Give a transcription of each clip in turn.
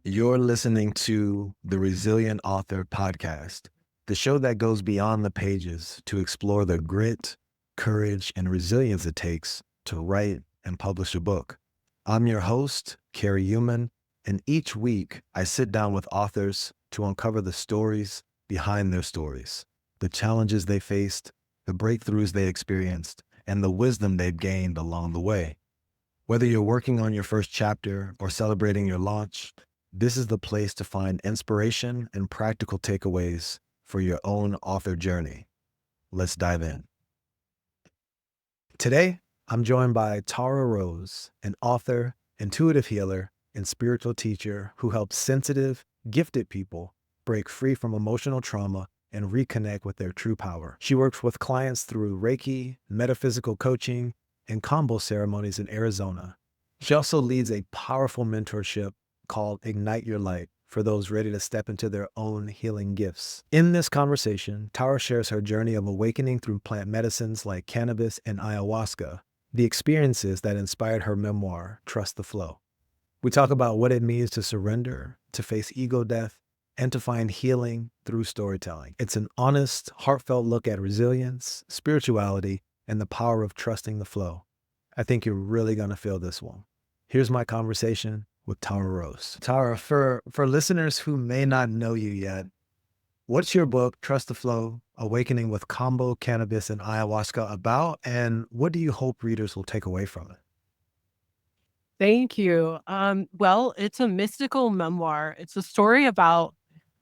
You're listening to the Resilient Author Podcast, the show that goes beyond the pages to explore the grit, courage, and resilience it takes to write and publish a book. I'm your host, Carrie Human, and each week I sit down with authors to uncover the stories behind their stories, the challenges they faced, the breakthroughs they experienced, and the wisdom they've gained along the way. Whether you're working on your first chapter or celebrating your launch, this is the place to find inspiration and practical takeaways for your own author journey. Let's dive in. Today, I'm joined by Tara Rose, an author, intuitive healer, and spiritual teacher who helps sensitive, gifted people break free from emotional trauma and reconnect with their true power. She works with clients through Reiki, metaphysical coaching, and Kambo ceremonies in Arizona. She also leads a powerful mentorship called Ignite Your Light for those ready to step into their own healing gifts. In this conversation, Tara shares her journey of awakening through plant medicines like cannabis and ayahuasca, the experiences that inspired her memoir, Trust the Flow. We talk about what it means to surrender, to face ego death, and to find healing through storytelling. It's an honest, heartfelt look at resilience, spirituality, and the power of trusting the flow. I think you're really going to feel this one. Here's my conversation with Tara Rose. Tara, for listeners who may not know you yet, what's your book, Trust the Flow, Awakening with Kambo, Cannabis, and Ayahuasca about, and what do you hope readers will take away from it? Thank you. Well, it's a mystical memoir. It's a story about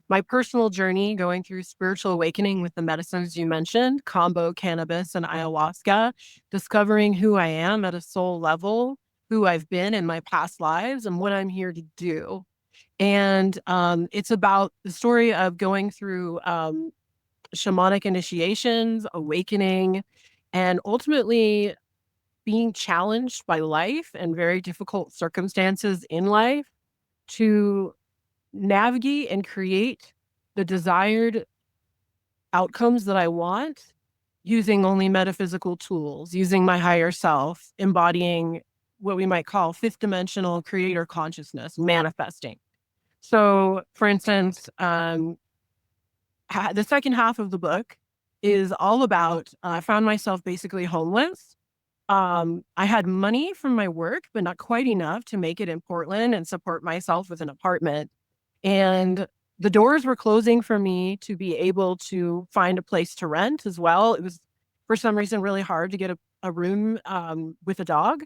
my personal journey going through spiritual awakening with the medicines you mentioned, Kambo, cannabis, and ayahuasca, discovering who I am at a soul level, who I've been in my past lives, and what I'm here to do. And it's about the story of going through shamanic initiations, awakening, and ultimately being challenged by life and very difficult circumstances in life to navigate and create the desired outcomes that I want using only metaphysical tools, using my higher self, embodying what we might call fifth dimensional creator consciousness, manifesting. So, for instance, the second half of the book is all about I found myself basically homeless. I had money from my work, but not quite enough to make it in Portland and support myself with an apartment. And the doors were closing for me to be able to find a place to rent as well. It was, for some reason, really hard to get a room with a dog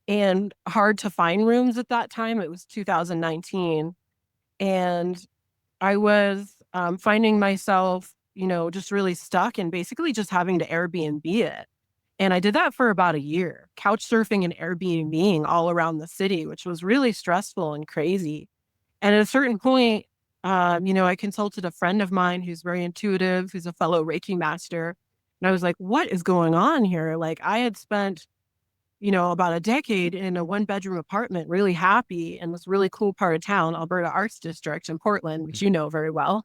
and hard to find rooms at that time. It was 2019. And I was finding myself, just really stuck and basically just having to Airbnb it. And I did that for about a year, couch surfing and Airbnb-ing all around the city, which was really stressful and crazy. And at a certain point, I consulted a friend of mine who's very intuitive, who's a fellow Reiki master. And I was like, what is going on here? Like I had spent, about a decade in a one-bedroom apartment, really happy in this really cool part of town, Alberta Arts District in Portland, which you know very well.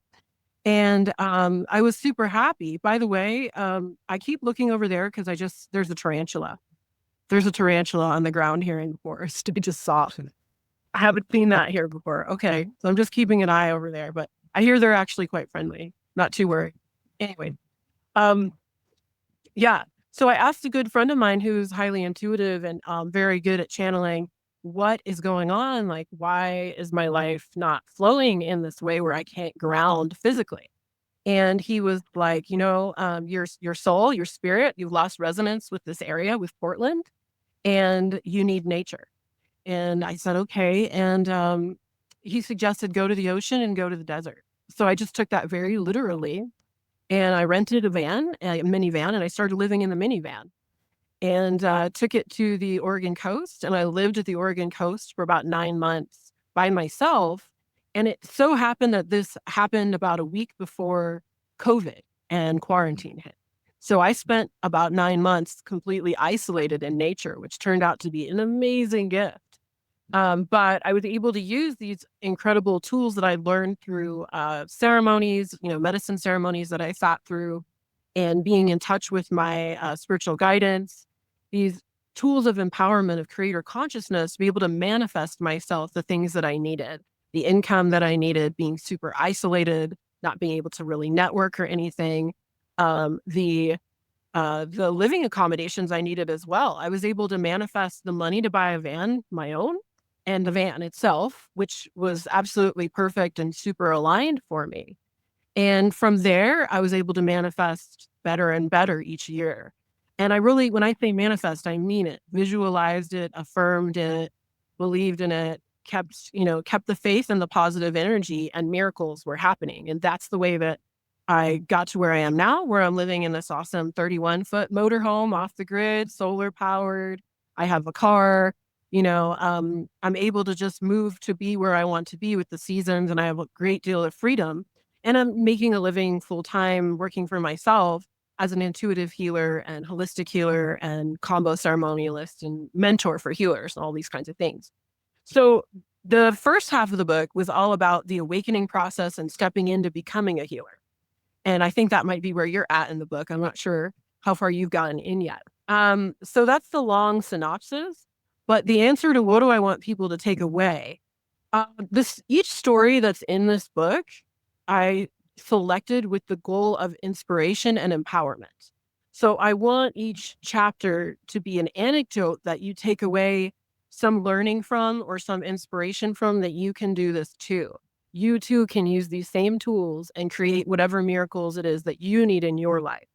And I was super happy. By the way, I keep looking over there because there's a tarantula. There's a tarantula on the ground here in the forest. I just saw. I haven't seen that here before. Okay. So I'm just keeping an eye over there, but I hear they're actually quite friendly. Not too worried. Anyway, yeah. So I asked a good friend of mine who's highly intuitive and very good at channeling what is going on. Like, why is my life not flowing in this way where I can't ground physically? And he was like, your soul, your spirit, you've lost resonance with this area, with Portland, and you need nature. And I said, okay. And he suggested go to the ocean and go to the desert. So I just took that very literally. And I rented a minivan, and I started living in the minivan and took it to the Oregon coast. And I lived at the Oregon coast for about 9 months by myself. And it so happened that this happened about a week before COVID and quarantine hit. So I spent about 9 months completely isolated in nature, which turned out to be an amazing gift. But I was able to use these incredible tools that I learned through ceremonies, medicine ceremonies that I sat through and being in touch with my spiritual guidance, these tools of empowerment of creator consciousness to be able to manifest myself the things that I needed. the income that I needed, being super isolated, not being able to really network or anything. The living accommodations I needed as well. I was able to manifest the money to buy a van, my own, and the van itself, which was absolutely perfect and super aligned for me. And from there, I was able to manifest better and better each year. And I really, when I say manifest, I mean it. Visualized it, affirmed it, believed in it, kept the faith and the positive energy, and miracles were happening. And that's the way that I got to where I am now, where I'm living in this awesome 31-foot motorhome off the grid, solar powered. I have a car. I'm able to just move to be where I want to be with the seasons, and I have a great deal of freedom. And I'm making a living full time working for myself as an intuitive healer and holistic healer and combo ceremonialist and mentor for healers and all these kinds of things. So the first half of the book was all about the awakening process and stepping into becoming a healer. And I think that might be where you're at in the book. I'm not sure how far you've gotten in yet. So that's the long synopsis. But the answer to what do I want people to take away? Each story that's in this book, I selected with the goal of inspiration and empowerment. So I want each chapter to be an anecdote that you take away some learning from or some inspiration from, that you can do this too. You too can use these same tools and create whatever miracles it is that you need in your life.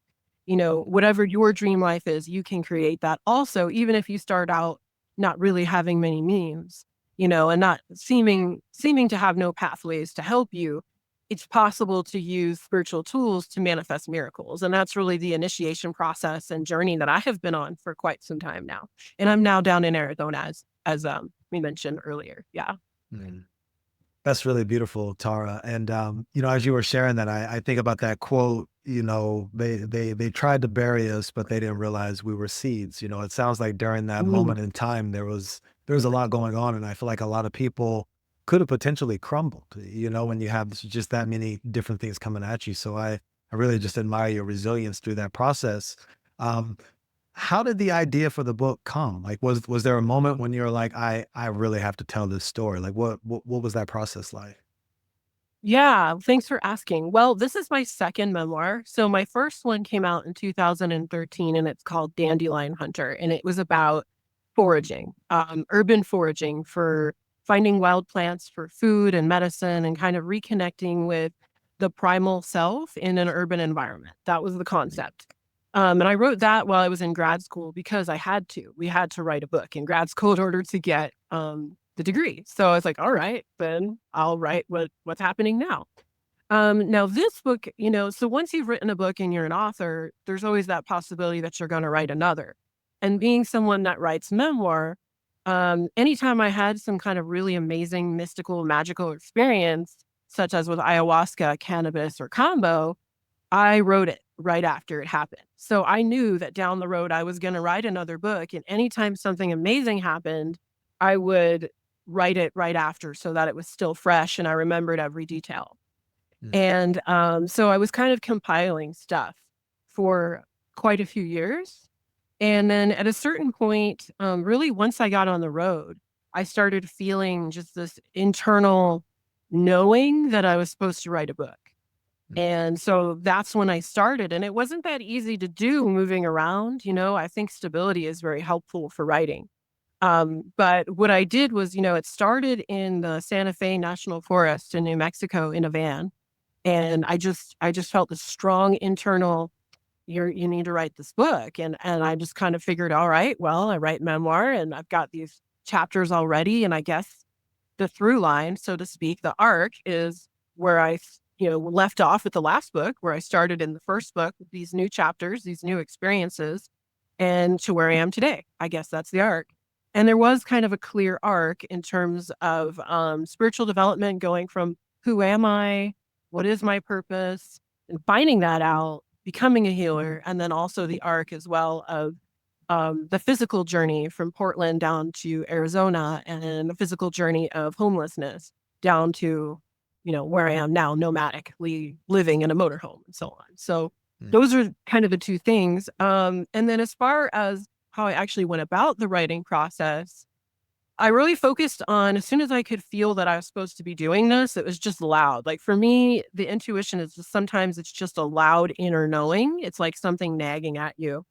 Whatever your dream life is, you can create that also, even if you start out not really having many means, and not seeming to have no pathways to help you. It's possible to use spiritual tools to manifest miracles. And that's really the initiation process and journey that I have been on for quite some time now. And I'm now down in Arizona, as we mentioned earlier. Yeah. Mm. That's really beautiful, Tara. And as you were sharing that, I think about that quote. They tried to bury us, but they didn't realize we were seeds. It sounds like during that Mm. moment in time, there was a lot going on, and I feel like a lot of people could have potentially crumbled. When you have just that many different things coming at you. So I really just admire your resilience through that process. Um, how did the idea for the book come? Like, was there a moment when you were like, I really have to tell this story? Like, what was that process like? Yeah, thanks for asking. Well, this is my second memoir. So my first one came out in 2013, and it's called Dandelion Hunter. And it was about foraging, urban foraging, for finding wild plants for food and medicine, and kind of reconnecting with the primal self in an urban environment. That was the concept. And I wrote that while I was in grad school because I had to. We had to write a book in grad school in order to get the degree. So I was like, all right, then I'll write what's happening now. Now this book, so once you've written a book and you're an author, there's always that possibility that you're going to write another. And being someone that writes memoir, anytime I had some kind of really amazing mystical, magical experience, such as with ayahuasca, cannabis, or Kambo, I wrote it right after it happened. So I knew that down the road I was going to write another book. And anytime something amazing happened, I would write it right after so that it was still fresh and I remembered every detail. Mm, And so I was kind of compiling stuff for quite a few years. And then at a certain point, really once I got on the road, I started feeling just this internal knowing that I was supposed to write a book. mm, And so that's when I started. And it wasn't that easy to do moving around. I think stability is very helpful for writing. But what I did was, it started in the Santa Fe National Forest in New Mexico in a van. And I just felt this strong internal, you need to write this book. And I just kind of figured, all right, well, I write memoir and I've got these chapters already. And I guess the through line, so to speak, the arc is where left off with the last book, where I started in the first book with these new chapters, these new experiences, and to where I am today. I guess that's the arc. And there was kind of a clear arc in terms of spiritual development, going from who am I, what is my purpose, and finding that out, becoming a healer, and then also the arc as well of the physical journey from Portland down to Arizona, and the physical journey of homelessness down to, where I am now, nomadically living in a motorhome and so on. So mm, those are kind of the two things. And then as far as how I actually went about the writing process, I really focused on, as soon as I could feel that I was supposed to be doing this, it was just loud. Like for me, the intuition is just, sometimes it's just a loud inner knowing. It's like something nagging at you.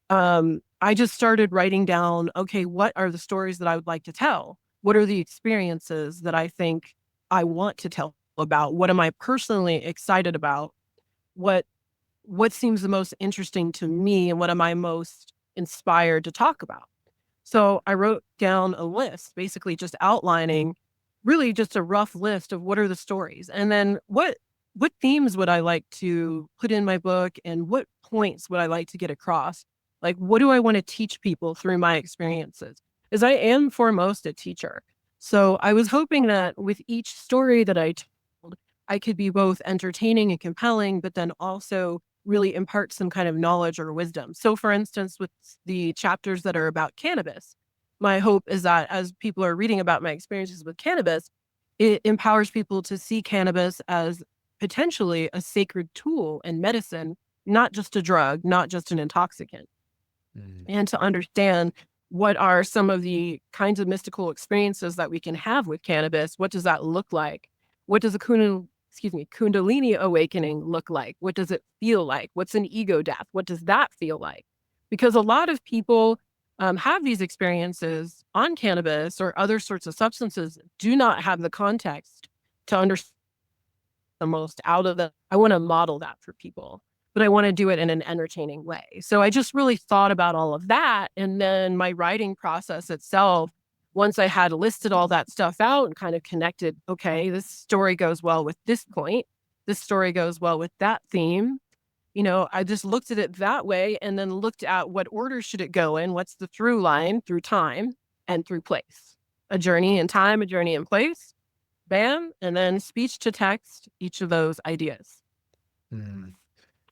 I just started writing down, okay, what are the stories that I would like to tell? What are the experiences that I think I want to tell about? What am I personally excited about? What what seems the most interesting to me, and what am I most inspired to talk about? So I wrote down a list, basically just outlining, really just a rough list of what are the stories, and then what themes would I like to put in my book, and what points would I like to get across? Like, what do I want to teach people through my experiences? As I am foremost a teacher. So I was hoping that with each story that I told, I could be both entertaining and compelling, but then also really impart some kind of knowledge or wisdom. So, for instance, with the chapters that are about cannabis, my hope is that as people are reading about my experiences with cannabis, it empowers people to see cannabis as potentially a sacred tool in medicine, not just a drug, not just an intoxicant, Mm. and to understand what are some of the kinds of mystical experiences that we can have with cannabis. What does that look like? What does a kundalini awakening look like? What does it feel like? What's an ego death? What does that feel like? Because a lot of people have these experiences on cannabis or other sorts of substances, do not have the context to understand the most out of the. I want to model that for people, but I want to do it in an entertaining way. So I just really thought about all of that. And then my writing process itself, once I had listed all that stuff out and kind of connected, okay, this story goes well with this point, this story goes well with that theme. I just looked at it that way, and then looked at what order should it go in? What's the through line through time and through place? A journey in time, a journey in place, bam, and then speech to text, each of those ideas, Mm.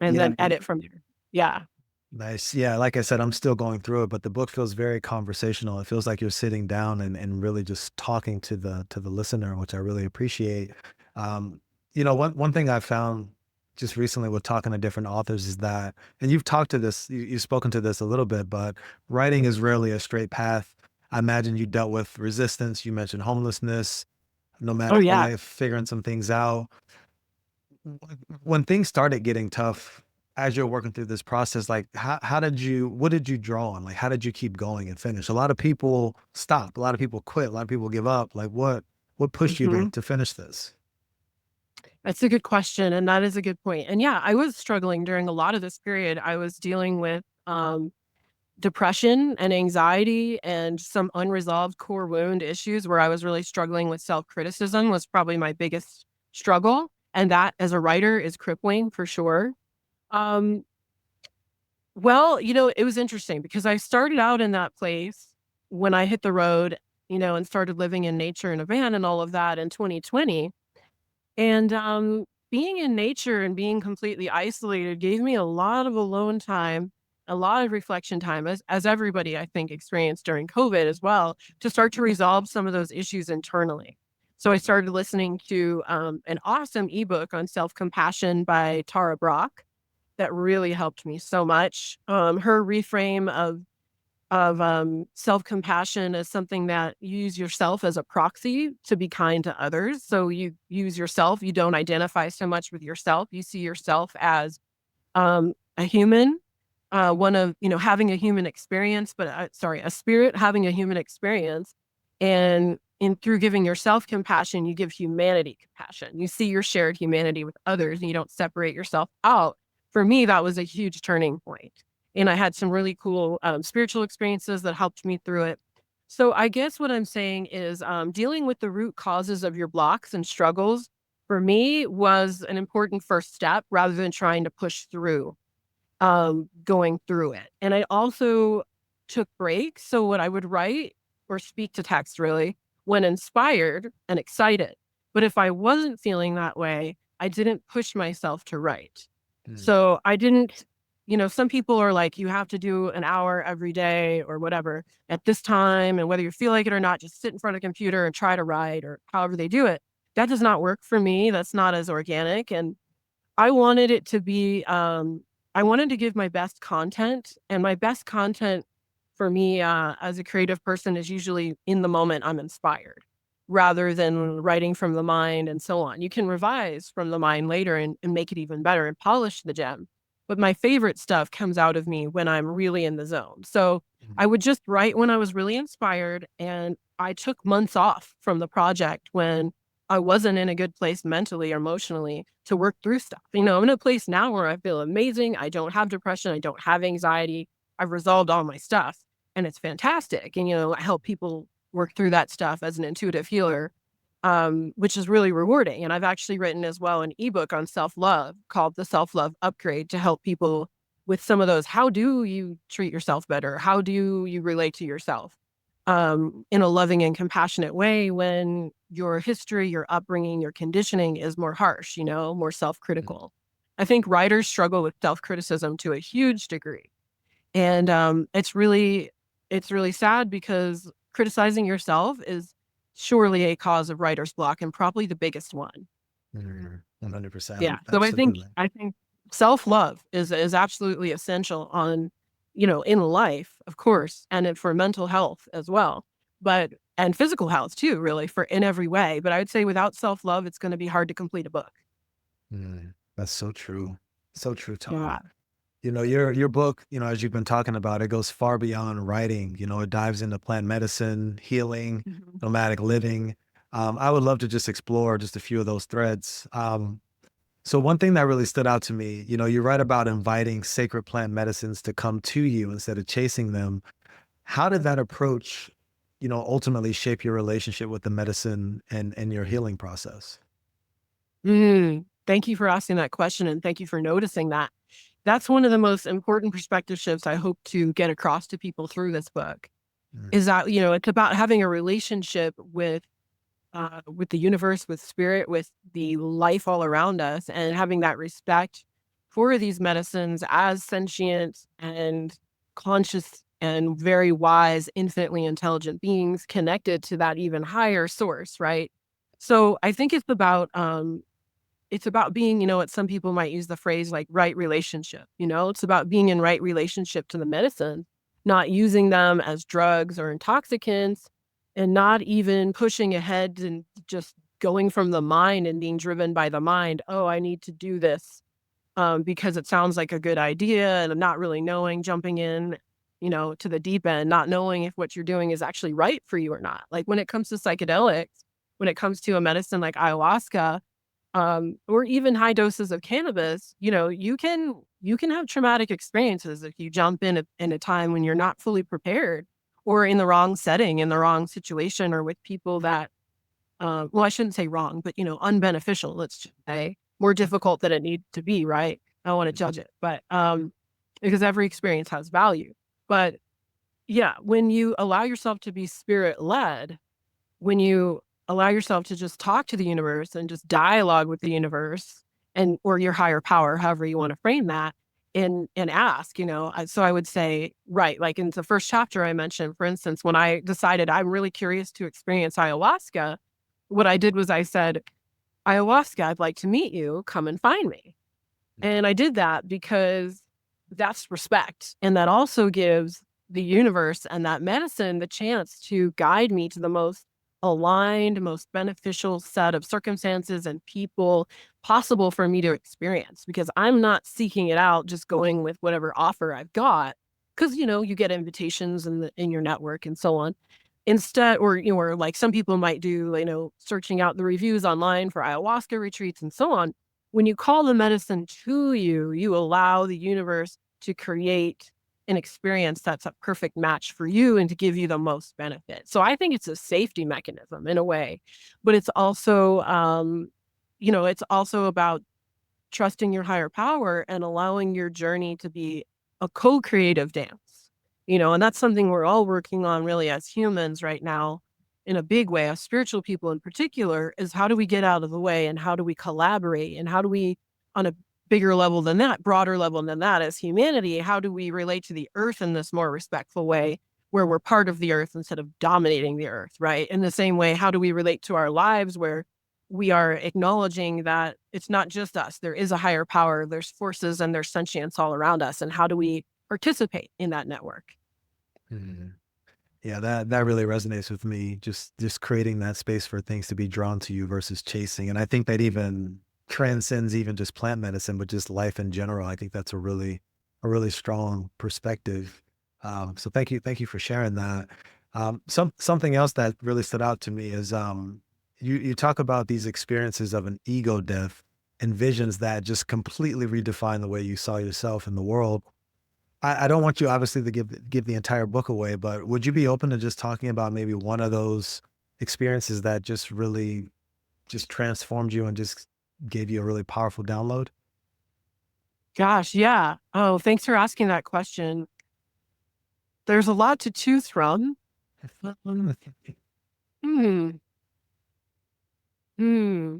and Yeah, then edit from there. Yeah. nice. Yeah, like I said, I'm still going through it, but the book feels very conversational. It feels like you're sitting down and really just talking to the listener, which I really appreciate. Um, one thing I found just recently with talking to different authors is that, and you've talked to this, you've spoken to this a little bit, but writing is rarely a straight path. I imagine you dealt with resistance. You mentioned homelessness, Oh, nomadic yeah. life, figuring some things out. When things started getting tough, as you're working through this process, like what did you draw on? Like, how did you keep going and finish? A lot of people stop, a lot of people quit, a lot of people give up. Like what pushed you Mhm. to finish this? That's a good question, and that is a good point. And yeah, I was struggling during a lot of this period. I was dealing with depression and anxiety and some unresolved core wound issues, where I was really struggling with self-criticism was probably my biggest struggle. And that, as a writer, is crippling for sure. Um, well, it was interesting because I started out in that place when I hit the road, and started living in nature in a van and all of that in 2020. And, being in nature and being completely isolated gave me a lot of alone time, a lot of reflection time, as everybody, I think, experienced during COVID as well, to start to resolve some of those issues internally. So I started listening to, an awesome ebook on self-compassion by Tara Brach that really helped me so much. Her reframe of self-compassion as something that you use yourself as a proxy to be kind to others. So you use yourself, you don't identify so much with yourself. You see yourself as a human, one of, having a human experience, but sorry, a spirit having a human experience. And through giving yourself compassion, you give humanity compassion. You see your shared humanity with others, and you don't separate yourself out. For me, that was a huge turning point. And I had some really cool spiritual experiences that helped me through it. So I guess what I'm saying is, dealing with the root causes of your blocks and struggles for me was an important first step, rather than trying to push through going through it. And I also took breaks. So what I would write or speak to text, really, when inspired and excited. But if I wasn't feeling that way, I didn't push myself to write. Mm. So I didn't, some people are like, you have to do an hour every day or whatever at this time. And whether you feel like it or not, just sit in front of a computer and try to write, or however they do it. That does not work for me. That's not as organic. And I wanted it to be, I wanted to give my best content, and my best content for me, as a creative person, is usually in the moment I'm inspired rather than writing from the mind and so on. You can revise from the mind later and make it even better and polish the gem. But my favorite stuff comes out of me when I'm really in the zone. So Mhm. I would just write when I was really inspired. And I took months off from the project when I wasn't in a good place mentally or emotionally to work through stuff. I'm in a place now where I feel amazing. I don't have depression. I don't have anxiety. I've resolved all my stuff and it's fantastic. And, I help people work through that stuff as an intuitive healer, which is really rewarding. And I've actually written as well an ebook on self love called The Self Love Upgrade to help people with some of those. How do you treat yourself better? How do you relate to yourself in a loving and compassionate way when your history, your upbringing, your conditioning is more harsh, more self critical? I think writers struggle with self criticism to a huge degree. And it's really sad because criticizing yourself is surely a cause of writer's block and probably the biggest one. 100%. Yeah. So I think Absolutely. I think self-love is absolutely essential in life, of course, and for mental health as well. But and physical health too, really, for in every way. But I would say without self-love, it's going to be hard to complete a book. That's so true. So true, Yeah. Tara. Your book, as you've been talking about, it goes far beyond writing. It dives into plant medicine, healing, Mhm. nomadic living. I would love to just explore just a few of those threads. So one thing that really stood out to me, you write about inviting sacred plant medicines to come to you instead of chasing them. How did that approach, ultimately shape your relationship with the medicine and your healing process? Thank you for asking that question and thank you for noticing that. That's one of the most important perspective shifts I hope to get across to people through this book Mm, is that, it's about having a relationship with the universe, with spirit, with the life all around us, and having that respect for these medicines as sentient and conscious and very wise, infinitely intelligent beings connected to that even higher source, right? So I think it's about being, what some people might use the phrase like right relationship, it's about being in right relationship to the medicine, not using them as drugs or intoxicants, and not even pushing ahead and just going from the mind and being driven by the mind. Oh, I need to do this because it sounds like a good idea. And I'm not really knowing, jumping in, to the deep end, not knowing if what you're doing is actually right for you or not. Like when it comes to psychedelics, when it comes to a medicine like ayahuasca, or even high doses of cannabis, you can have traumatic experiences if you jump in a time when you're not fully prepared or in the wrong setting, in the wrong situation, or with people that, well, I shouldn't say wrong, but unbeneficial. Let's just say more difficult than it needs to be. Right? I don't want to judge it, but because every experience has value. But yeah, when you allow yourself to be spirit led, when you allow yourself to just talk to the universe and just dialogue with the universe and or your higher power, however you want to frame that, and ask, so I would say, right, like in the first chapter I mentioned, for instance, when I decided I'm really curious to experience ayahuasca, what I did was I said, ayahuasca, I'd like to meet you, come and find me. And I did that because that's respect. And that also gives the universe and that medicine the chance to guide me to the most aligned, most beneficial set of circumstances and people possible for me to experience because I'm not seeking it out, just going with whatever offer I've got. Because you get invitations in your network and so on. Instead, or like some people might do, searching out the reviews online for ayahuasca retreats and so on. When you call the medicine to you, you allow the universe to create an experience that's a perfect match for you and to give you the most benefit. So I think it's a safety mechanism in a way, but it's also about trusting your higher power and allowing your journey to be a co-creative dance. And that's something we're all working on really as humans right now in a big way, as spiritual people in particular, is how do we get out of the way and how do we collaborate and how do we, on a bigger level than that, broader level than that, as humanity, how do we relate to the earth in this more respectful way where we're part of the earth instead of dominating the earth, right? In the same way, how do we relate to our lives where we are acknowledging that it's not just us. There is a higher power, there's forces and there's sentience all around us. And how do we participate in that network? Mhm. Yeah, that really resonates with me. Just creating that space for things to be drawn to you versus chasing. And I think that even transcends even just plant medicine, but just life in general. I think that's a really strong perspective. So thank you for sharing that. Something else that really stood out to me is you talk about these experiences of an ego death and visions that just completely redefine the way you saw yourself in the world. I don't want you obviously to give the entire book away, but would you be open to just talking about maybe one of those experiences that just really just transformed you and just gave you a really powerful download? Gosh, yeah. Oh, thanks for asking that question. There's a lot to choose from. Hmm. Hmm.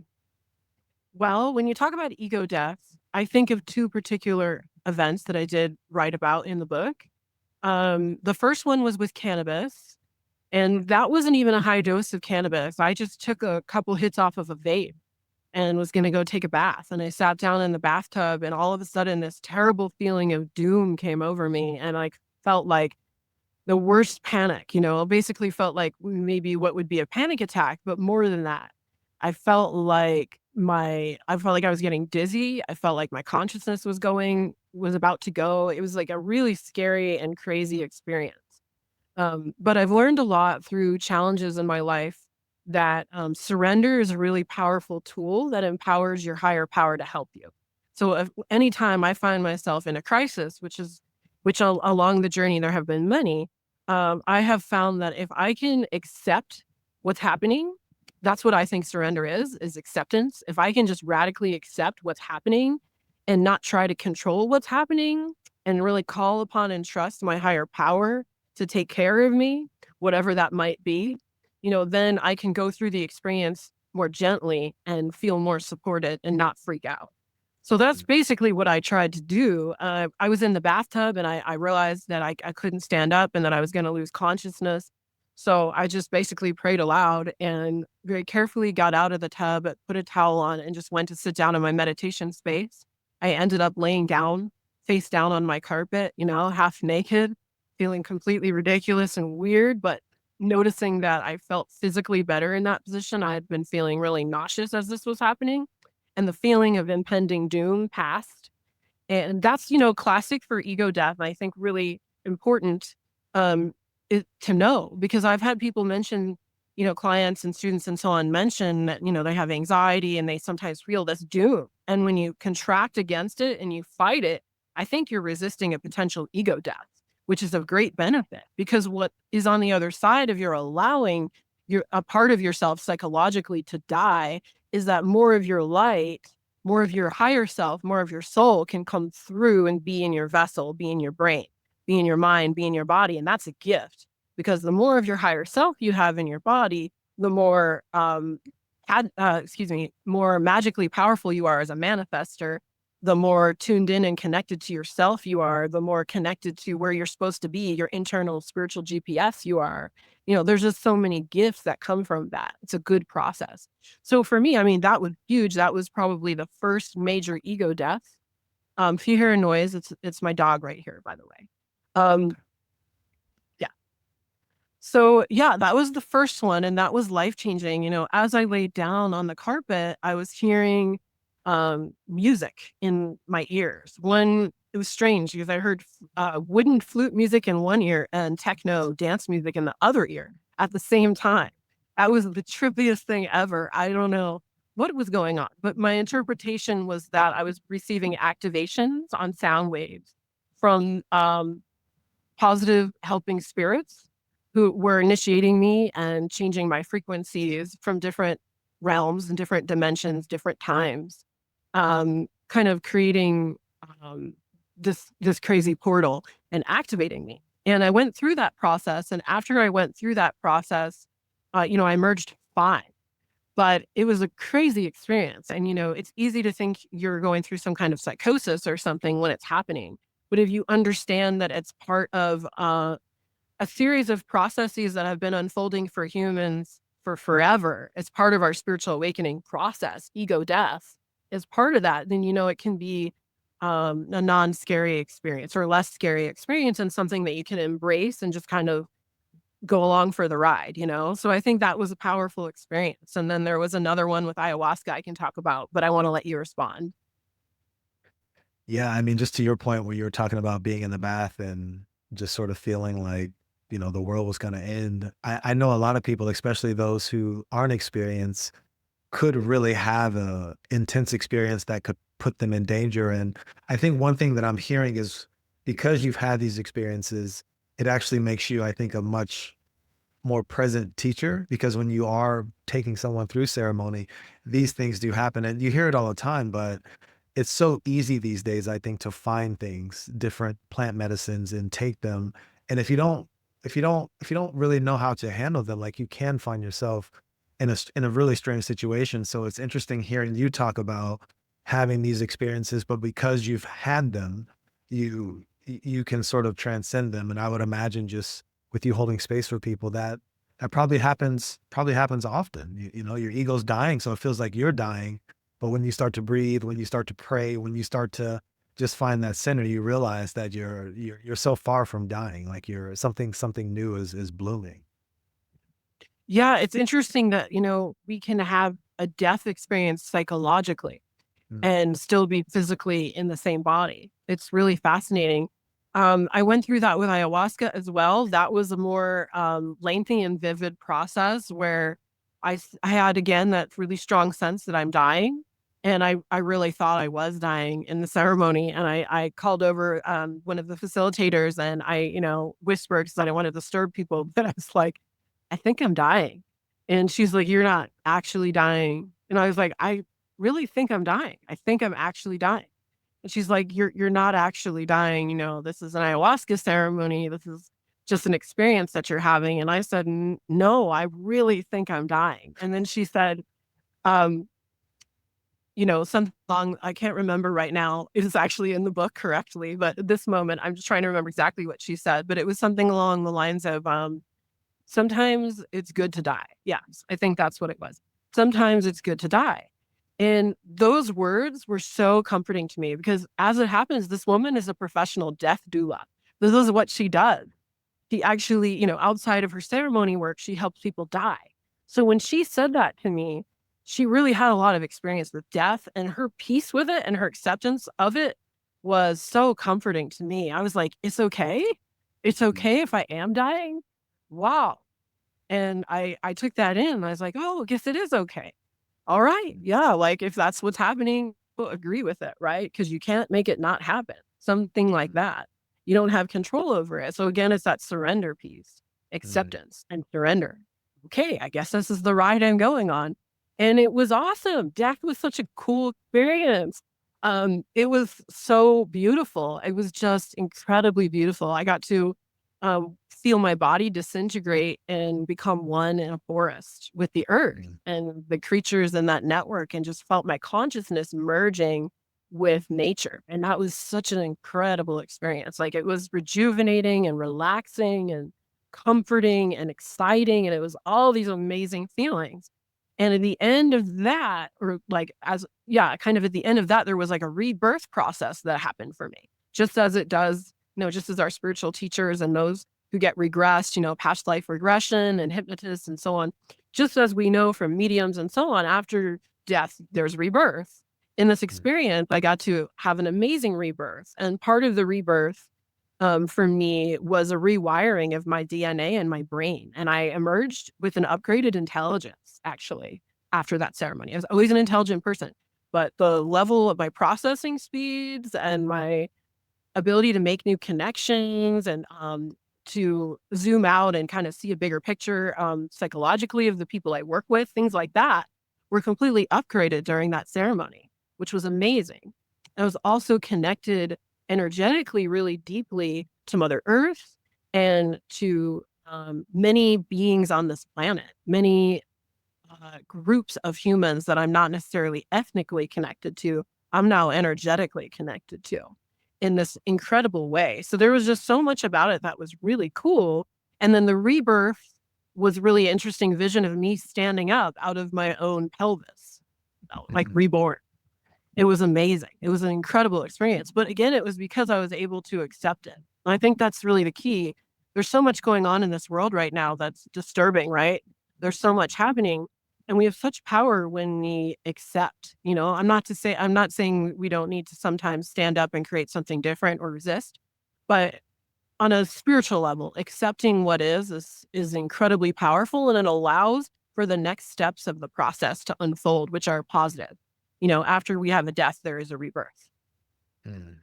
Well, when you talk about ego death, I think of two particular events that I did write about in the book. The first one was with cannabis, and that wasn't even a high dose of cannabis. I just took a couple hits off of a vape and was going to go take a bath. And I sat down in the bathtub, and all of a sudden, this terrible feeling of doom came over me. And I felt like the worst panic, basically felt like maybe what would be a panic attack, but more than that. I felt like I was getting dizzy. I felt like my consciousness was about to go. It was like a really scary and crazy experience. But I've learned a lot through challenges in my life that surrender is a really powerful tool that empowers your higher power to help you. So if anytime I find myself in a crisis, along the journey there have been many, I have found that if I can accept what's happening, that's what I think surrender is acceptance. If I can just radically accept what's happening and not try to control what's happening and really call upon and trust my higher power to take care of me, whatever that might be, then I can go through the experience more gently and feel more supported and not freak out. So that's basically what I tried to do. I was in the bathtub and I realized that I couldn't stand up and that I was going to lose consciousness. So I just basically prayed aloud and very carefully got out of the tub, put a towel on, and just went to sit down in my meditation space. I ended up laying down, face down on my carpet, half naked, feeling completely ridiculous and weird, but noticing that I felt physically better in that position. I had been feeling really nauseous as this was happening, and the feeling of impending doom passed. And that's, classic for ego death. I think really important um, to know because I've had people mention, clients and students and so on mention that, they have anxiety and they sometimes feel this doom. And when you contract against it and you fight it, I think you're resisting a potential ego death, which is of great benefit because what is on the other side of your allowing a part of yourself psychologically to die is that more of your light, more of your higher self, more of your soul can come through and be in your vessel, be in your brain, be in your mind, be in your body. And that's a gift because the more of your higher self you have in your body, the more, more magically powerful you are as a manifester, the more tuned in and connected to yourself you are, the more connected to where you're supposed to be, your internal spiritual GPS you are. There's just so many gifts that come from that. It's a good process. So for me, I mean, that was huge. That was probably the first major ego death. If you hear a noise, it's my dog right here, by the way. Um, yeah. So yeah, that was the first one, and that was life changing. As I laid down on the carpet, I was hearing music in my ears. It was strange because I heard wooden flute music in one ear and techno dance music in the other ear at the same time. That was the trippiest thing ever. I don't know what was going on, but my interpretation was that I was receiving activations on sound waves from positive helping spirits who were initiating me and changing my frequencies from different realms and different dimensions, different times, kind of creating um, this crazy portal and activating me. And I went through that process. And after I went through that process, I emerged fine. But it was a crazy experience. And, it's easy to think you're going through some kind of psychosis or something when it's happening. But if you understand that it's part of a series of processes that have been unfolding for humans for forever, it's part of our spiritual awakening process, ego death is part of that, then, it can be a non-scary experience or less scary experience, and something that you can embrace and just kind of go along for the ride, you know? So I think that was a powerful experience. And then there was another one with ayahuasca I can talk about, but I want to let you respond. Yeah, I mean, just to your point where you were talking about being in the bath and just sort of feeling like, the world was going to end. I know a lot of people, especially those who aren't experienced, could really have a intense experience that could put them in danger. And I think one thing that I'm hearing is because you've had these experiences, it actually makes you, I think, a much more present teacher, because when you are taking someone through ceremony, these things do happen and you hear it all the time, but it's so easy these days, I think, to find things, different plant medicines and take them. And if you don't really know how to handle them, like you can find yourself in a really strange situation. So it's interesting hearing you talk about having these experiences, but because you've had them, you can sort of transcend them. And I would imagine just with you holding space for people that probably happens often. Your ego's dying, so it feels like you're dying. But when you start to breathe, when you start to pray, when you start to just find that center, you realize that you're so far from dying. Like you're something new is blooming. Yeah, it's interesting that, we can have a death experience psychologically Mm, and still be physically in the same body. It's really fascinating. I went through that with ayahuasca as well. That was a more lengthy and vivid process where I had again that really strong sense that I'm dying. And I really thought I was dying in the ceremony. And I called over one of the facilitators and I, whispered because I didn't want to disturb people, but I was like, I think I'm dying. And she's like, you're not actually dying. And I was like, I really think I'm dying. I think I'm actually dying. And she's like, you're not actually dying. This is an ayahuasca ceremony. This is just an experience that you're having. And I said, no, I really think I'm dying. And then she said, um, some song I can't remember right now. It is actually in the book correctly, but at this moment, I'm just trying to remember exactly what she said. But it was something along the lines of, sometimes it's good to die. Yes, I think that's what it was. Sometimes it's good to die. And those words were so comforting to me because as it happens, this woman is a professional death doula. This is what she does. She actually, outside of her ceremony work, she helps people die. So when she said that to me, she really had a lot of experience with death and her peace with it and her acceptance of it was so comforting to me. I was like, it's okay. It's mm, okay if I am dying. Wow. And I took that in and I was like, "Oh, I guess it is okay. All right. mm, Yeah, like, if that's what's happening, we'll agree with it, right? Because you can't make it not happen." Something like mm, that. You don't have control over it. So again, it's that surrender piece, mm, acceptance and surrender. Okay, I guess this is the ride I'm going on. And it was awesome. Death was such a cool experience. It was so beautiful. It was just incredibly beautiful. I got to feel my body disintegrate and become one in a forest with the earth mm, and the creatures in that network and just felt my consciousness merging with nature. And that was such an incredible experience. Like it was rejuvenating and relaxing and comforting and exciting. And it was all these amazing feelings. And at the end of that, or like as, yeah, kind of at the end of that, there was like a rebirth process that happened for me, just as it does, just as our spiritual teachers and those who get regressed, past life regression and hypnotists and so on. Just as we know from mediums and so on, after death, there's rebirth. In this mm, experience, I got to have an amazing rebirth. And part of the rebirth for me was a rewiring of my DNA and my brain. And I emerged with an upgraded intelligence, actually, after that ceremony. I was always an intelligent person, but the level of my processing speeds and my ability to make new connections and to zoom out and kind of see a bigger picture psychologically of the people I work with, things like that, were completely upgraded during that ceremony, which was amazing. I was also connected energetically really deeply to Mother Earth and to many beings on this planet, many groups of humans that I'm not necessarily ethnically connected to, I'm now energetically connected to in this incredible way. So there was just so much about it that was really cool. And then the rebirth was really interesting vision of me standing up out of my own pelvis, like mhm, reborn. It was amazing. It was an incredible experience. But again, it was because I was able to accept it. And I think that's really the key. There's so much going on in this world right now that's disturbing, right? There's so much happening. And we have such power when we accept. I'm not saying we don't need to sometimes stand up and create something different or resist, but on a spiritual level, accepting what is incredibly powerful, and it allows for the next steps of the process to unfold, which are positive. After we have a death, there is a rebirth. Mm,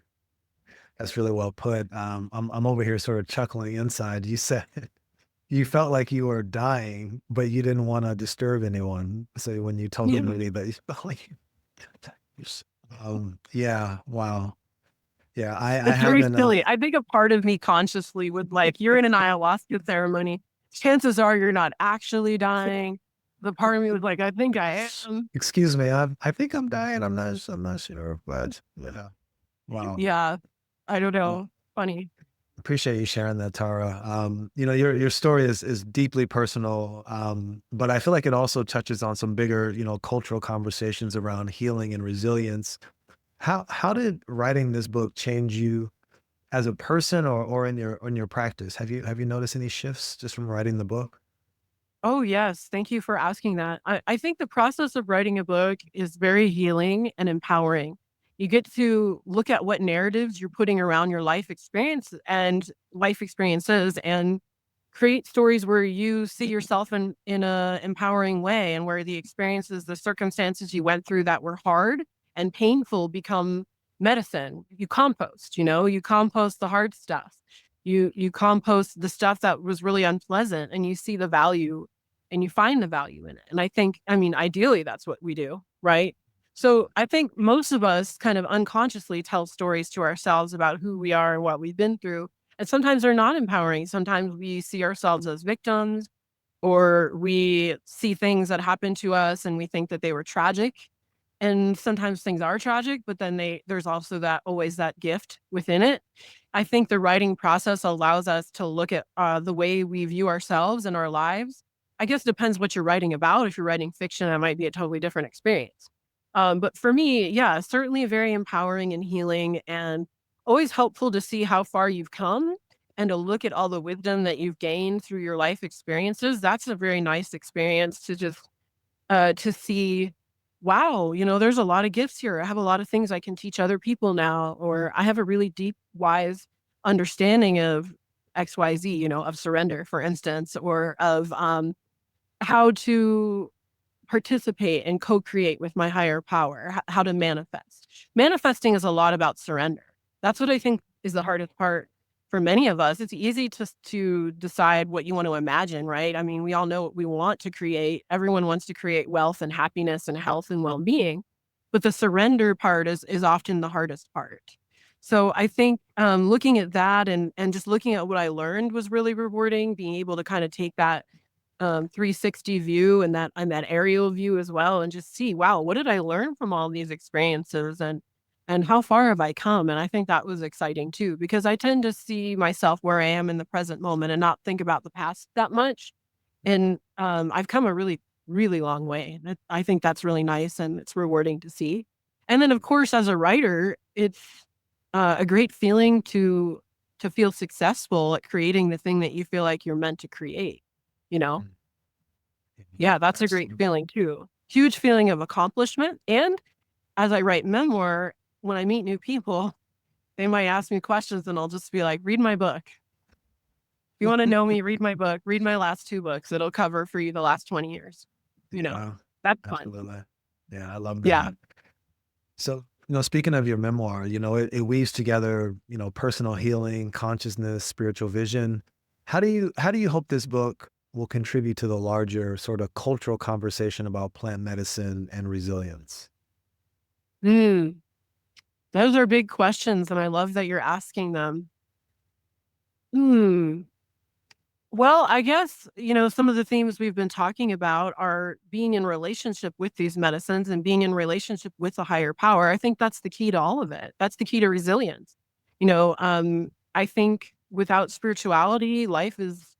that's really well put. I'm over here sort of chuckling inside. You said you felt like you were dying, but you didn't want to disturb anyone. So when you told Yeah. me that you felt like yeah, wow. Yeah, I It's very haven't, silly. I think a part of me consciously would like, you're in an ayahuasca ceremony. Chances are you're not actually dying. The part of me was like, I think I am. excuse me, I think I'm dying. I'm not sure, but yeah. Wow. Yeah. I don't Well, know. Funny. appreciate you sharing that, Tara. Your story is deeply personal, but I feel like it also touches on some bigger, cultural conversations around healing and resilience. How did writing this book change you as a person or in your practice? Have you noticed any shifts just from writing the book? Oh, yes. Thank you for asking that. I think the process of writing a book is very healing and empowering. You get to look at what narratives you're putting around your life experiences and create stories where you see yourself in a empowering way, and where the experiences, the circumstances you went through that were hard and painful become medicine. You compost the hard stuff. You compost the stuff that was really unpleasant, and you see the value and you find the value in it. And ideally that's what we do, right? So I think most of us kind of unconsciously tell stories to ourselves about who we are and what we've been through, and sometimes they're not empowering. Sometimes we see ourselves as victims, or we see things that happened to us and we think that they were tragic. And sometimes things are tragic, but then there's also that always that gift within it. I think the writing process allows us to look at the way we view ourselves and our lives. I guess it depends what you're writing about. If you're writing fiction, that might be a totally different experience. But for me, yeah, certainly very empowering and healing, and always helpful to see how far you've come and to look at all the wisdom that you've gained through your life experiences. That's a very nice experience to see, wow, there's a lot of gifts here. I have a lot of things I can teach other people now, or I have a really deep, wise understanding of XYZ, of surrender, for instance, or of how to participate and co-create with my higher power, how to manifest. Manifesting is a lot about surrender. That's what I think is the hardest part for many of us. It's easy to decide what you want to imagine, right? I mean, we all know what we want to create. Everyone wants to create wealth and happiness and health and well-being, but the surrender part is often the hardest part. So I think looking at that and just looking at what I learned was really rewarding. Being able to kind of take that 360 view and that aerial view as well, and just see, wow, what did I learn from all these experiences, and how far have I come? And I think that was exciting too, because I tend to see myself where I am in the present moment and not think about the past that much. And I've come a really, really long way. And I think that's really nice and it's rewarding to see. And then, of course, as a writer, it's a great feeling to feel successful at creating the thing that you feel like you're meant to create. You know, Mm, yeah, that's a great absolutely. feeling too. Huge feeling of accomplishment. And as I write memoir, when I meet new people, they might ask me questions and I'll just be like, read my book. If you want to know me, read my book, read my last two books. It'll cover for you the last 20 years. You know, Wow, that's fun. absolutely. Yeah, I love Yeah. that. So, speaking of your memoir, it weaves together, personal healing, consciousness, spiritual vision. How do you hope this book will contribute to the larger sort of cultural conversation about plant medicine and resilience? Mm, those are big questions. And I love that you're asking them. Hmm. Well, I guess, some of the themes we've been talking about are being in relationship with these medicines and being in relationship with a higher power. I think that's the key to all of it. That's the key to resilience. I think without spirituality, life is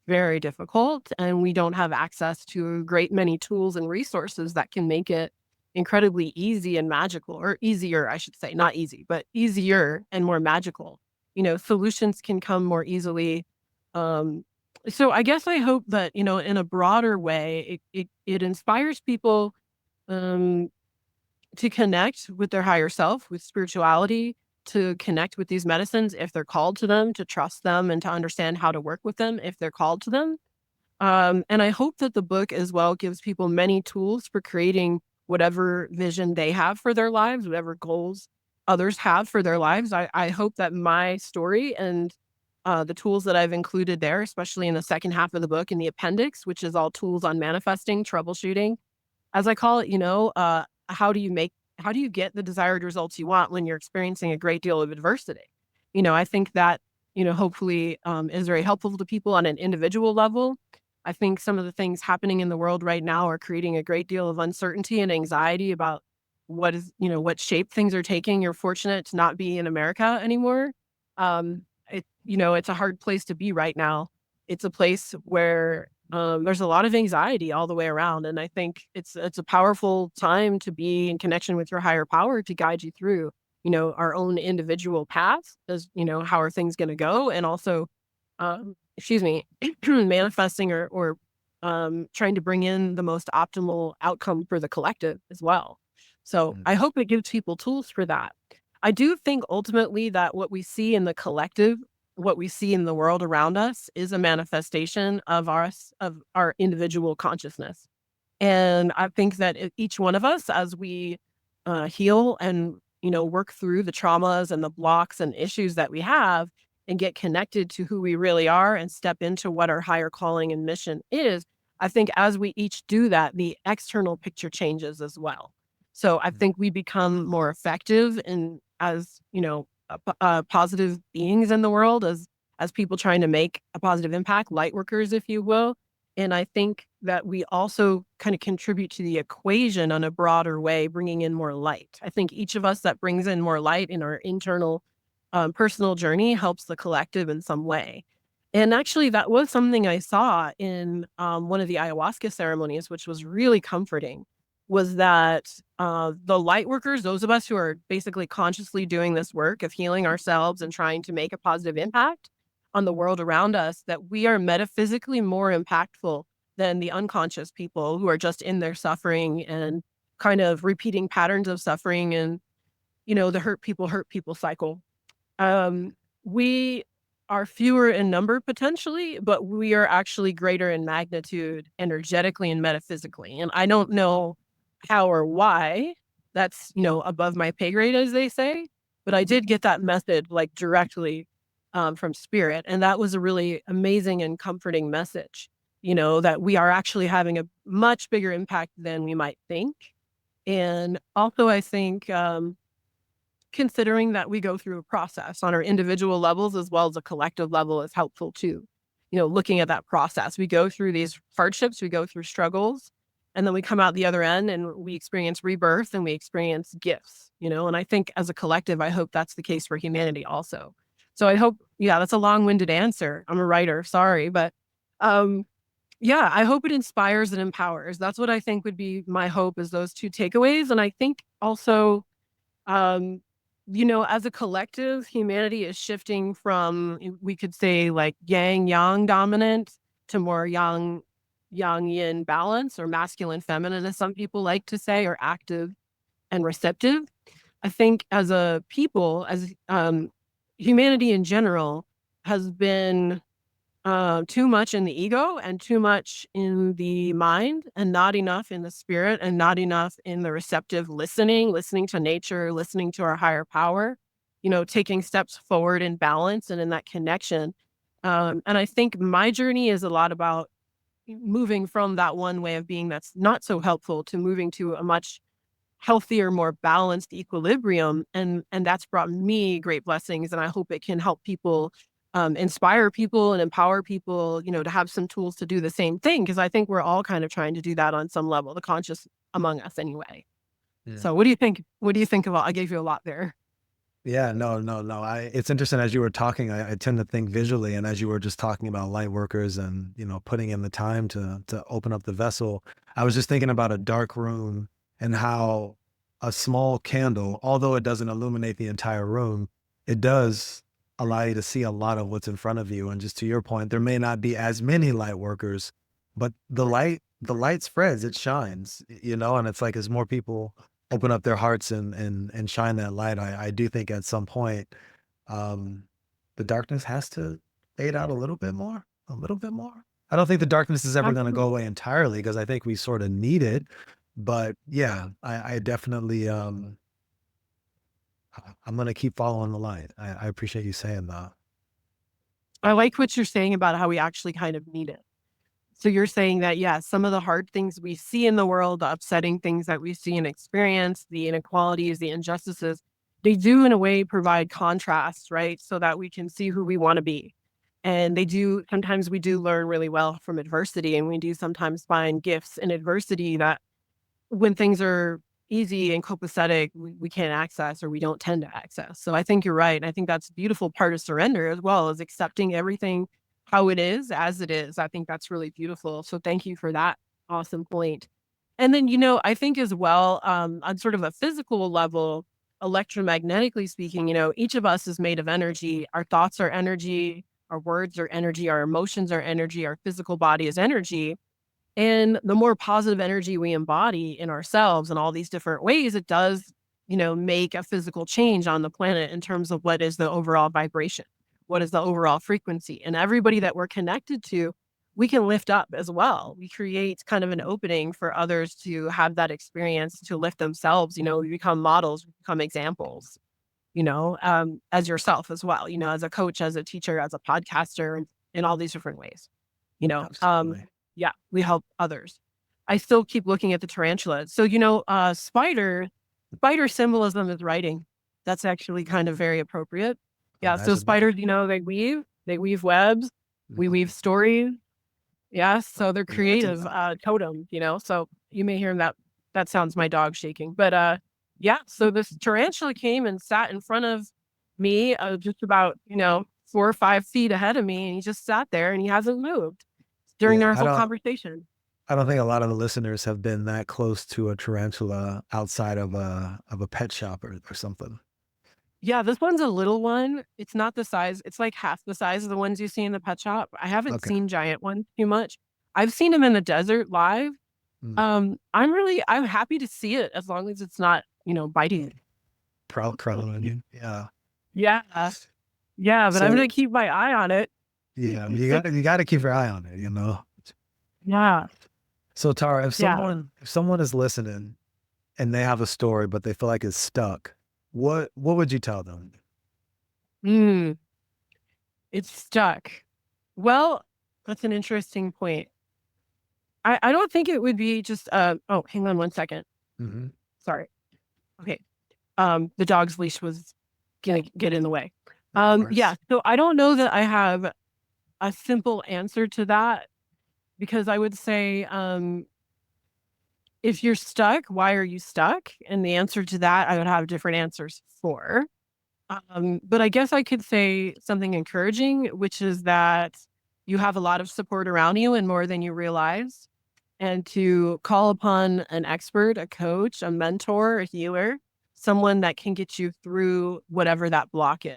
very difficult, and we don't have access to a great many tools and resources that can make it incredibly easy and magical, or easier, I should say, not easy, but easier and more magical. Solutions can come more easily. Um, so I guess I hope that, in a broader way, it inspires people um, to connect with their higher self, with spirituality, to connect with these medicines if they're called to them, to trust them and to understand how to work with them if they're called to them. And I hope that the book as well gives people many tools for creating whatever vision they have for their lives, whatever goals others have for their lives. I hope that my story and the tools that I've included there, especially in the second half of the book in the appendix, which is all tools on manifesting, troubleshooting, as I call it, how do you make how do you get the desired results you want when you're experiencing a great deal of adversity? I think that, hopefully is very helpful to people on an individual level. I think some of the things happening in the world right now are creating a great deal of uncertainty and anxiety about what shape things are taking. You're fortunate to not be in America anymore. It's a hard place to be right now. It's a place where there's a lot of anxiety all the way around, and I think it's a powerful time to be in connection with your higher power to guide you through, our own individual paths. As how are things going to go, and also, excuse me, manifesting or trying to bring in the most optimal outcome for the collective as well. So Mm, I hope it gives people tools for that. I do think ultimately that what we see in the collective, what we see in the world around us, is a manifestation of our individual consciousness. And I think that each one of us, as we heal and work through the traumas and the blocks and issues that we have, and get connected to who we really are and step into what our higher calling and mission is, I think as we each do that, the external picture changes as well. So I mm, think we become more effective in as positive beings in the world, as people trying to make a positive impact, light workers, if you will. And I think that we also kind of contribute to the equation on a broader way, bringing in more light. I think each of us that brings in more light in our internal personal journey helps the collective in some way. And actually, that was something I saw in one of the ayahuasca ceremonies, which was really comforting. Was that the light workers, those of us who are basically consciously doing this work of healing ourselves and trying to make a positive impact on the world around us, that we are metaphysically more impactful than the unconscious people who are just in their suffering and kind of repeating patterns of suffering and, the hurt people cycle. um, we are fewer in number potentially, but we are actually greater in magnitude energetically and metaphysically. And I don't know how or why. That's, above my pay grade, as they say. But I did get that message like directly from spirit. And that was a really amazing and comforting message, that we are actually having a much bigger impact than we might think. And also, I think, considering that we go through a process on our individual levels as well as a collective level is helpful too. Looking at that process, we go through these hardships, we go through struggles, and then we come out the other end and we experience rebirth and we experience gifts, and I think as a collective, I hope that's the case for humanity also. So I hope, yeah, that's a long-winded answer. I'm a writer, sorry, but um yeah, I hope it inspires and empowers. That's what I think would be my hope, is those two takeaways. And I think also, um, as a collective, humanity is shifting from, we could say, like yang yang dominant to more yang yin balance, or masculine feminine, as some people like to say, or active and receptive. I think as a people, as humanity in general, has been too much in the ego and too much in the mind, and not enough in the spirit, and not enough in the receptive listening to nature, listening to our higher power, taking steps forward in balance and in that connection. And I think my journey is a lot about moving from that one way of being that's not so helpful to moving to a much healthier, more balanced equilibrium, and that's brought me great blessings, and I hope it can help people, inspire people and empower people, to have some tools to do the same thing, because I think we're all kind of trying to do that on some level, the conscious among us anyway. yeah. So what do you think? What do you think about? I gave you a lot there. Yeah, no, no, no. It's interesting as you were talking, I tend to think visually, and as you were just talking about light workers and, putting in the time to open up the vessel, I was just thinking about a dark room and how a small candle, although it doesn't illuminate the entire room, it does allow you to see a lot of what's in front of you. And just to your point, there may not be as many light workers, but the light spreads, it shines, and it's like as more people open up their hearts and shine that light, I do think at some point, um, the darkness has to fade out a little bit more, a little bit more. I don't think the darkness is ever going to go Absolutely. away entirely because I think we sort of need it. But yeah, I definitely, I'm going to keep following the light. I appreciate you saying that. I like what you're saying about how we actually kind of need it. So you're saying that, yeah, some of the hard things we see in the world, the upsetting things that we see and experience, the inequalities, the injustices, they do in a way provide contrast, right? So that we can see who we want to be. And they do, sometimes we do learn really well from adversity, and we do sometimes find gifts in adversity that when things are easy and copacetic, we can't access or we don't tend to access. So I think you're right. And I think that's a beautiful part of surrender as well, is accepting everything how it is as it is. I think that's really beautiful. So thank you for that awesome point. And then, I think as well, on sort of a physical level, electromagnetically speaking, each of us is made of energy. Our thoughts are energy, our words are energy, our emotions are energy, our physical body is energy. And the more positive energy we embody in ourselves in all these different ways, it does, make a physical change on the planet in terms of what is the overall vibration, what is the overall frequency. And everybody that we're connected to, we can lift up as well. We create kind of an opening for others to have that experience to lift themselves. We become models, we become examples, as yourself as well, as a coach, as a teacher, as a podcaster, in all these different ways, you know. Absolutely. Yeah, we help others. I still keep looking at the tarantula. So, spider symbolism is writing. That's actually kind of very appropriate. Yeah, so Imagine that. spiders, they weave webs, we weave stories. Yeah, so they're Imagine creative that. totems, so you may hear that. That sounds my dog shaking. But yeah, so this tarantula came and sat in front of me, just about, 4 or 5 feet ahead of me, and he just sat there and he hasn't moved during Yeah, our I whole don't. conversation. I don't think a lot of the listeners have been that close to a tarantula outside of a pet shop or something. Yeah, this one's a little one. It's not the size, it's like half the size of the ones you see in the pet shop. I haven't Okay. seen giant ones too much. I've seen them in the desert live. Mm. I'm happy to see it as long as it's not, biting. Proud on you. Yeah. Yeah. Yeah, but I'm So gonna keep my eye on it. yeah, you gotta keep your eye on it. Yeah. So Tara, if Yeah. someone is listening and they have a story but they feel like it's stuck, what would you tell them? Mm, it's stuck. Well, that's an interesting point. I don't think it would be just oh, hang on one second. Hmm. Sorry. Okay. The dog's leash was gonna get in the way. Of Yeah, course. so I don't know that I have a simple answer to that, because I would say, if you're stuck, why are you stuck? And the answer to that, I would have different answers for. But I guess I could say something encouraging, which is that you have a lot of support around you and more than you realize. And to call upon an expert, a coach, a mentor, a healer, someone that can get you through whatever that block is.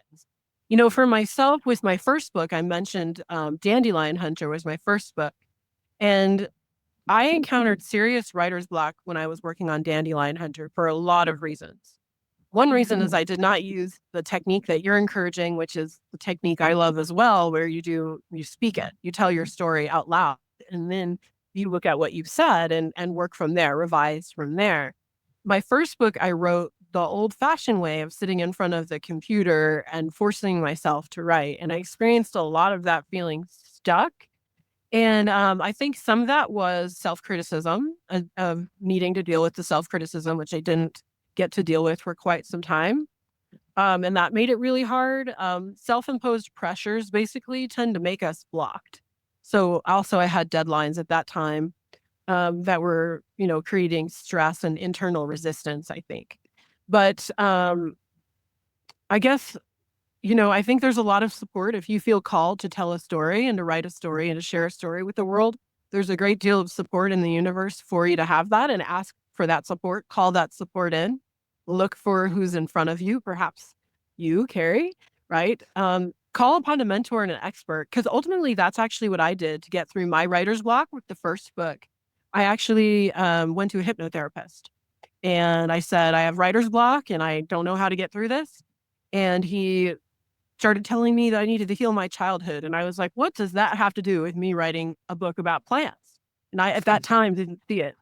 For myself, with my first book, I mentioned Dandelion Hunter was my first book. And I encountered serious writer's block when I was working on Dandelion Hunter for a lot of reasons. One reason is I did not use the technique that you're encouraging, which is the technique I love as well, where you speak it, you tell your story out loud, and then you look at what you've said and work from there, revise from there. My first book, I wrote the old fashioned way of sitting in front of the computer and forcing myself to write. And I experienced a lot of that feeling stuck. And I think some of that was self criticism, of needing to deal with the self criticism, which I didn't get to deal with for quite some time. And that made it really hard. Self imposed pressures basically tend to make us blocked. So also, I had deadlines at that time that were, creating stress and internal resistance, I think. But I guess, I think there's a lot of support if you feel called to tell a story and to write a story and to share a story with the world. There's a great deal of support in the universe for you to have that and ask for that support, call that support in, look for who's in front of you, perhaps you, Carrie, right? Call upon a mentor and an expert, because ultimately that's actually what I did to get through my writer's block with the first book. I actually went to a hypnotherapist and I said, I have writer's block and I don't know how to get through this. And he started telling me that I needed to heal my childhood. And I was like, what does that have to do with me writing a book about plants? And I, at that time, didn't see it.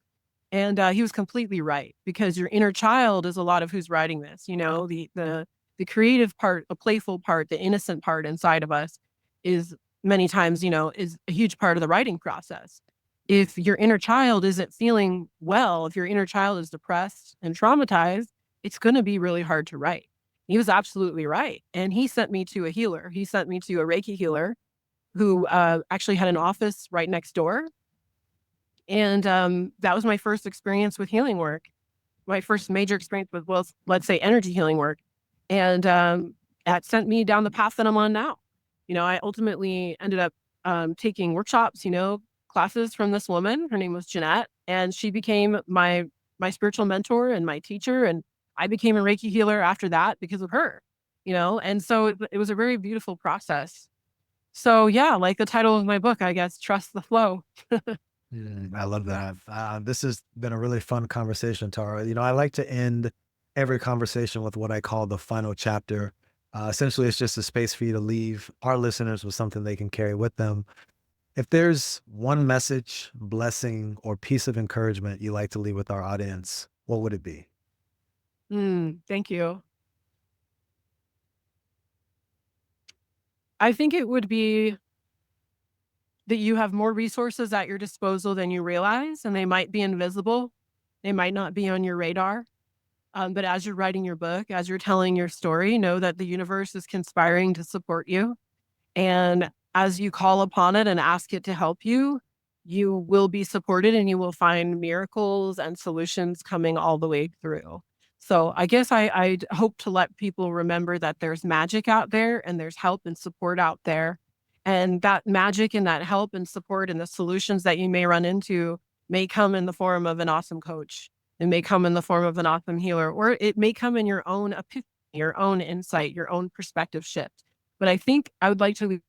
And he was completely right, because your inner child is a lot of who's writing this. You know, the creative part, the playful part, the innocent part inside of us is many times, is a huge part of the writing process. If your inner child isn't feeling well, if your inner child is depressed and traumatized, it's going to be really hard to write. He was absolutely right. And he sent me to a healer. He sent me to a Reiki healer who actually had an office right next door. And that was my first experience with healing work. My first major experience with, well, let's say energy healing work. And that sent me down the path that I'm on now. I ultimately ended up taking workshops, classes from this woman. Her name was Jeanette, and she became my spiritual mentor and my teacher. And I became a Reiki healer after that because of her, and so it was a very beautiful process. So yeah, like the title of my book, I guess, Trust the Flow. I love that. This has been a really fun conversation, Tara. I like to end every conversation with what I call the final chapter. Essentially, it's just a space for you to leave our listeners with something they can carry with them. If there's one message, blessing, or piece of encouragement you like to leave with our audience, what would it be? Thank you. I think it would be that you have more resources at your disposal than you realize, and they might be invisible. They might not be on your radar. But as you're writing your book, as you're telling your story, know that the universe is conspiring to support you. And as you call upon it and ask it to help you, you will be supported and you will find miracles and solutions coming all the way through. So I guess I hope to let people remember that there's magic out there and there's help and support out there. And that magic and that help and support and the solutions that you may run into may come in the form of an awesome coach. It may come in the form of an awesome healer, or it may come in your own epiphany, your own insight, your own perspective shift. But I think I would like to leave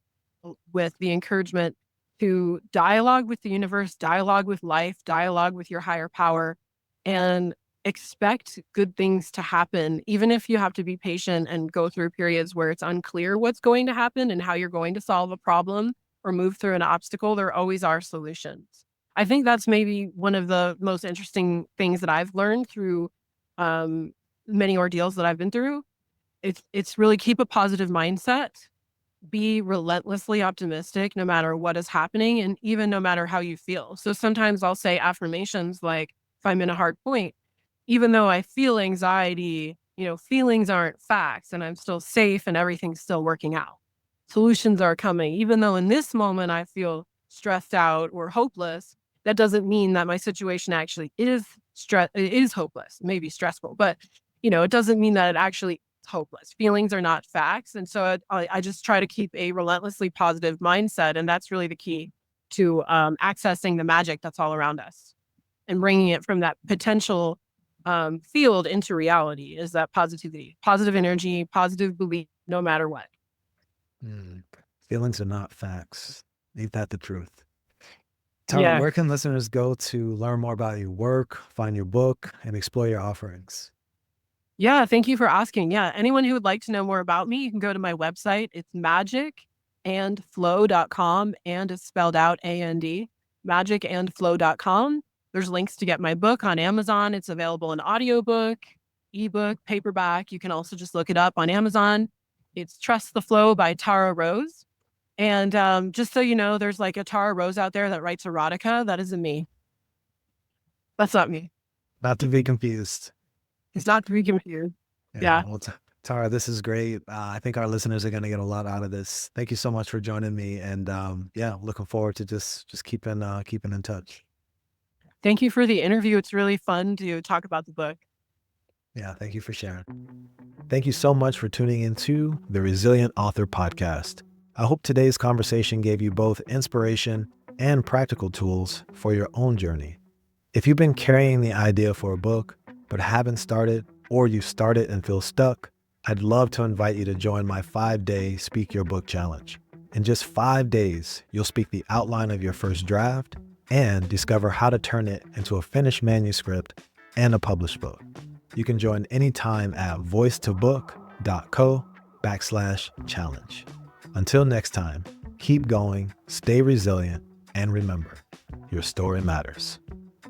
with the encouragement to dialogue with the universe, dialogue with life, dialogue with your higher power, and expect good things to happen, even if you have to be patient and go through periods where it's unclear what's going to happen and how you're going to solve a problem or move through an obstacle. There always are solutions. I think that's maybe one of the most interesting things that I've learned through many ordeals that I've been through. It's really keep a positive mindset, be relentlessly optimistic no matter what is happening and even no matter how you feel. So sometimes I'll say affirmations like, if I'm in a hard point, even though I feel anxiety, feelings aren't facts and I'm still safe and everything's still working out. Solutions are coming. Even though in this moment I feel stressed out or hopeless, that doesn't mean that my situation actually is hopeless, maybe stressful, but it doesn't mean that it actually is hopeless. Feelings are not facts. And so I just try to keep a relentlessly positive mindset. And that's really the key to accessing the magic that's all around us and bringing it from that potential field into reality, is that positivity, positive energy, positive belief, no matter what. Feelings are not facts. Ain't that the truth? Tara, Yeah. where can listeners go to learn more about your work, find your book, and explore your offerings? Yeah. Thank you for asking. Yeah. Anyone who would like to know more about me, you can go to my website. It's magicandflow.com, and it's spelled out AND, magicandflow.com. There's links to get my book on Amazon. It's available in audiobook, ebook, paperback. You can also just look it up on Amazon. It's Trust the Flow by Tara Rose. And just so you know, there's like a Tara Rose out there that writes erotica. That isn't me. That's not me. Not to be confused. It's not to be confused. Yeah. Well, Tara, this is great. I think our listeners are going to get a lot out of this. Thank you so much for joining me. And looking forward to just keeping in touch. Thank you for the interview. It's really fun to talk about the book. Yeah, thank you for sharing. Thank you so much for tuning into the Resilient Author Podcast. I hope today's conversation gave you both inspiration and practical tools for your own journey. If you've been carrying the idea for a book, but haven't started, or you started and feel stuck, I'd love to invite you to join my 5-day Speak Your Book Challenge. In just 5 days, you'll speak the outline of your first draft and discover how to turn it into a finished manuscript and a published book. You can join anytime at voicetobook.co/challenge. Until next time, keep going, stay resilient, and remember, your story matters.